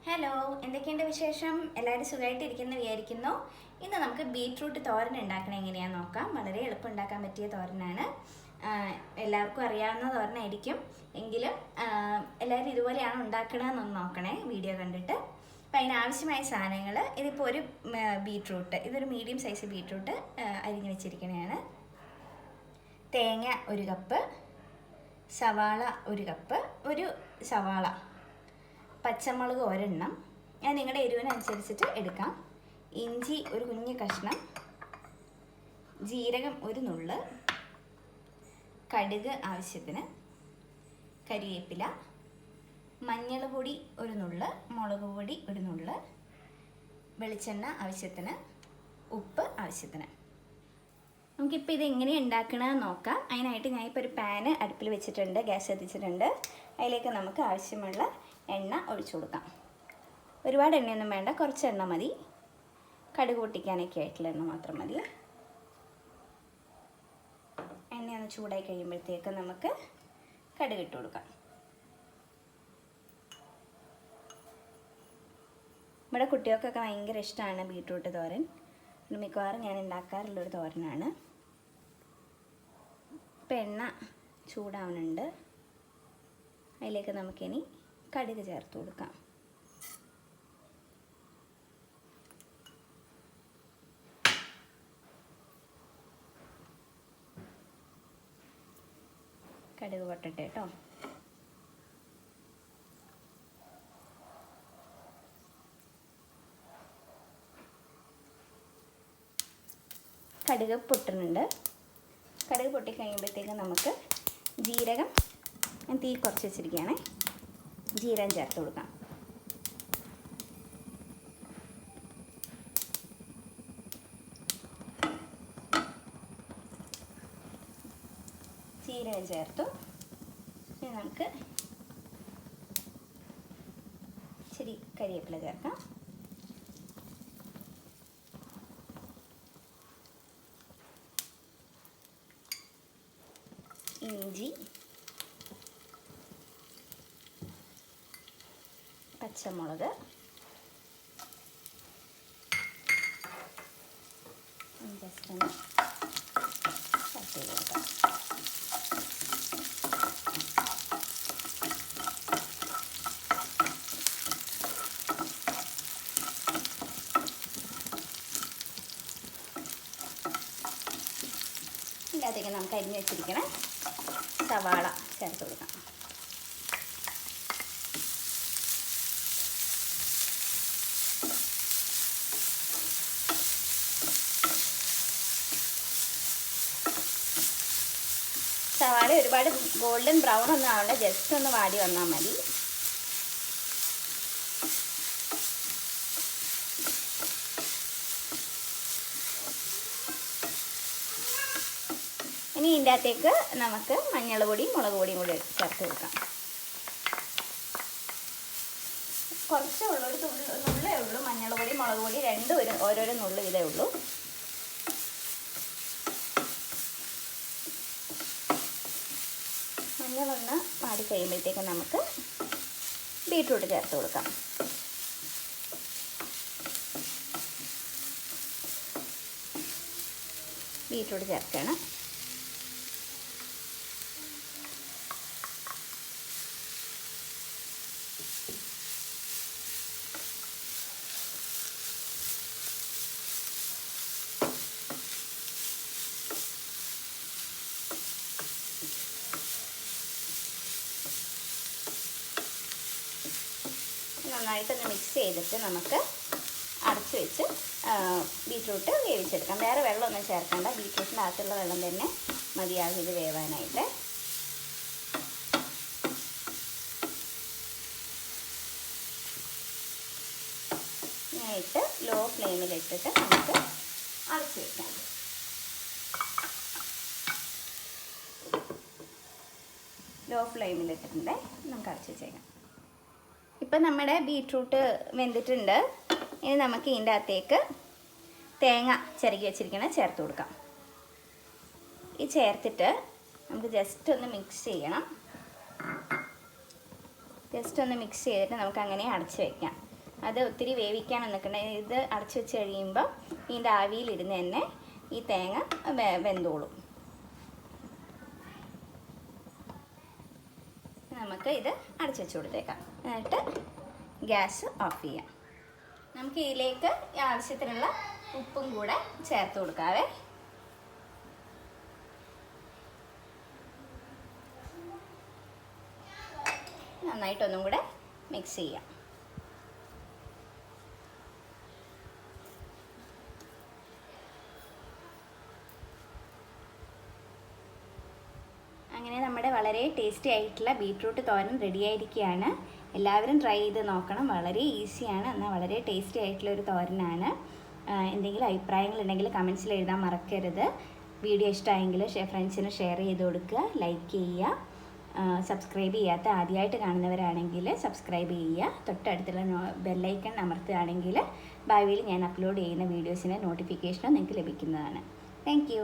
Hello, എന്തൊക്കെയുണ്ട് വിശേഷം? എല്ലാവരും സുഖമായിട്ടിരിക്കുന്നു വിചാരിക്കുന്നു. ഇന്ന് നമുക്ക് ബീട്രൂട്ട് തോരൻ ഉണ്ടാക്കണം എങ്ങനെയാണെന്ന് നോക്കാം. വളരെ എളുപ്പം ഉണ്ടാക്കാൻ പറ്റിയ തോരനാണ്. എല്ലാവർക്കും അറിയാവുന്ന തോരനായിരിക്കും, എങ്കിലും എല്ലാവരും ഇതുപോലെയാണ് ഉണ്ടാക്കണമെന്നൊന്ന് നോക്കണേ വീഡിയോ കണ്ടിട്ട്. അപ്പം അതിനാവശ്യമായ സാധനങ്ങൾ, ഇതിപ്പോൾ ഒരു ബീട്രൂട്ട്, ഇതൊരു മീഡിയം സൈസ് ബീട്രൂട്ട് അരിഞ്ഞ് വെച്ചിരിക്കണതാണ്. തേങ്ങ 1 കപ്പ്, സവാള 1 കപ്പ്, ഒരു സവാള, പച്ചമുളക് 1 ഞാൻ നിങ്ങളുടെ എരിവിനനുസരിച്ചിട്ട് എടുക്കാം. ഇഞ്ചി ഒരു കുഞ്ഞ് കഷ്ണം, ജീരകം 1 നുള്ള്, കടുക് ആവശ്യത്തിന്, കരിവേപ്പില, മഞ്ഞൾ പൊടി 1 നുള്ള്, മുളക് പൊടി 1 നുള്ള്, വെളിച്ചെണ്ണ ആവശ്യത്തിന്, ഉപ്പ് ആവശ്യത്തിന്. നമുക്കിപ്പോൾ ഇത് എങ്ങനെ ഉണ്ടാക്കണമെന്ന് നോക്കാം. അതിനായിട്ട് ഞാനിപ്പോൾ ഒരു പാന് അടുപ്പിൽ വെച്ചിട്ടുണ്ട്, ഗ്യാസ് കത്തിച്ചിട്ടുണ്ട്. അതിലേക്ക് നമുക്ക് ആവശ്യമുള്ള എണ്ണ ഒഴിച്ചു കൊടുക്കാം. ഒരുപാട് എണ്ണയൊന്നും വേണ്ട, കുറച്ച് എണ്ണ മതി. കടുക് പൊട്ടിക്കാനൊക്കെ ആയിട്ടുള്ള എണ്ണ മാത്രം മതി. എണ്ണയൊന്ന് ചൂടായി കഴിയുമ്പോഴത്തേക്ക് നമുക്ക് കടുക് ഇട്ട് കൊടുക്കാം. ഇവിടെ കുട്ടികൾക്കൊക്കെ ഭയങ്കര ഇഷ്ടമാണ് ബീട്രൂട്ട് തോരൻ. മിക്കവാറും ഞാൻ ഉണ്ടാക്കാറുള്ളൊരു തോരനാണ്. ഇപ്പം എണ്ണ ചൂടാവുന്നുണ്ട്. അതിലേക്ക് നമുക്കിനി കടുക് ചേർത്ത് കൊടുക്കാം. കടുക് പൊട്ടട്ടെ കേട്ടോ. കടുക് പൊട്ടുന്നുണ്ട്. കടുക് പൊട്ടിക്കഴിയുമ്പോഴത്തേക്കും നമുക്ക് ജീരകം, ഞാൻ തീ കുറച്ച് വെച്ചിരിക്കുകയാണേ, ജീരകം ചേർത്ത് കൊടുക്കാം. ജീരകം ചേർത്തു. ഇനി നമുക്ക് ഇച്ചിരി കരിവേപ്പില ചേർക്കാം. ഇഞ്ചി, പച്ചമുളക്, ജസ്റ്റ് ഒന്ന് കട്ട് ചെയ്ത് കൊടുക്കാം. ഇതിനകത്തേക്ക് നമുക്ക് അരിഞ്ഞ് വെച്ചിരിക്കണം സവാള ചേർത്ത് കൊടുക്കാം. സവാള ഒരുപാട് ഗോൾഡൻ ബ്രൗൺ ഒന്നും ആവണ്ട, ജസ്റ്റ് ഒന്ന് വാടി വന്നാൽ മതി. ഇനി ഇതിൻ്റെ അകത്തേക്ക് നമുക്ക് മഞ്ഞൾ പൊടിയും മുളക് പൊടിയും കൂടി ചേർത്ത് കൊടുക്കാം. കുറച്ചേ ഉള്ളൂ, ഒരു നുള്ളേ ഉള്ളൂ. മഞ്ഞൾ പൊടി മുളക് പൊടി രണ്ടും ഓരോരോ നുള്ളു ഇതേ ഉള്ളൂ. മഞ്ഞളൊന്ന് മാടി കഴിയുമ്പോഴത്തേക്ക് നമുക്ക് ബീട്രൂട്ട് ചേർത്ത് കൊടുക്കാം. ബീട്രൂട്ട് ചേർക്കണം. നന്നായിട്ടൊന്ന് മിക്സ് ചെയ്തിട്ട് നമുക്ക് അടച്ച് വെച്ച് ബീട്രൂട്ട് വേവിച്ചെടുക്കാം. വേറെ വെള്ളമൊന്നും ചേർക്കണ്ട, ബീട്രൂട്ടിൻ്റെ അകത്തുള്ള വെള്ളം തന്നെ മതിയാകും ഇത് വേവാനായിട്ട്. ഇങ്ങനെയിട്ട് ലോ ഫ്ലെയിമിലിട്ടിട്ട് നമുക്ക് അടച്ച് വയ്ക്കാം. ലോ ഫ്ലെയിമിലിട്ടിട്ടുണ്ട്, നമുക്ക് അടച്ച് വെച്ചേക്കാം. ഇപ്പം നമ്മുടെ ബീട്രൂട്ട് വെന്തിട്ടുണ്ട്. ഇനി നമുക്ക് ഇതിൻ്റെ അകത്തേക്ക് തേങ്ങ ചിരകി വെച്ചിരിക്കണം ചേർത്ത് കൊടുക്കാം. ഈ ചേർത്തിട്ട് നമുക്ക് ജസ്റ്റ് ഒന്ന് മിക്സ് ചെയ്യണം. ജസ്റ്റ് ഒന്ന് മിക്സ് ചെയ്തിട്ട് നമുക്ക് അങ്ങനെ അടച്ച് വയ്ക്കാം. അത് ഒത്തിരി വേവിക്കാൻ നിൽക്കണ്ട. ഇത് അടച്ചു വെച്ച് കഴിയുമ്പോൾ ഇതിൻ്റെ ആവിയിലിരുന്ന് തന്നെ ഈ തേങ്ങ വെന്തോളും. നമുക്ക് ഇത് അടച്ചു വെച്ച് കൊടുത്തേക്കാം. എന്നിട്ട് ഗ്യാസ് ഓഫ് ചെയ്യാം. നമുക്ക് ഇതിലേക്ക് ആവശ്യത്തിനുള്ള ഉപ്പും കൂടെ ചേർത്ത് കൊടുക്കാവേ. നന്നായിട്ടൊന്നും കൂടെ മിക്സ് ചെയ്യാം. അങ്ങനെ നമ്മുടെ വളരെ ടേസ്റ്റി ആയിട്ടുള്ള ബീട്രൂട്ട് തോരൻ റെഡി ആയിരിക്കുകയാണ്. എല്ലാവരും ട്രൈ ചെയ്ത് നോക്കണം. വളരെ ഈസിയാണ്, എന്നാൽ വളരെ ടേസ്റ്റി ആയിട്ടുള്ള ഒരു തോരനാണ്. എന്തെങ്കിലും അഭിപ്രായങ്ങളുണ്ടെങ്കിൽ കമൻസിൽ എഴുതാൻ മറക്കരുത്. വീഡിയോ ഇഷ്ടമായെങ്കിൽ ഫ്രണ്ട്സിന് ഷെയർ ചെയ്ത് കൊടുക്കുക, ലൈക്ക് ചെയ്യുക. സബ്സ്ക്രൈബ് ചെയ്യാത്ത ആദ്യമായിട്ട് കാണുന്നവരാണെങ്കിൽ സബ്സ്ക്രൈബ് ചെയ്യുക. തൊട്ടടുത്തുള്ള ബെല്ലൈക്കൺ അമർത്തുകയാണെങ്കിൽ ഭാവിയിൽ ഞാൻ അപ്ലോഡ് ചെയ്യുന്ന വീഡിയോസിൻ്റെ നോട്ടിഫിക്കേഷനും നിങ്ങൾക്ക് ലഭിക്കുന്നതാണ്. താങ്ക്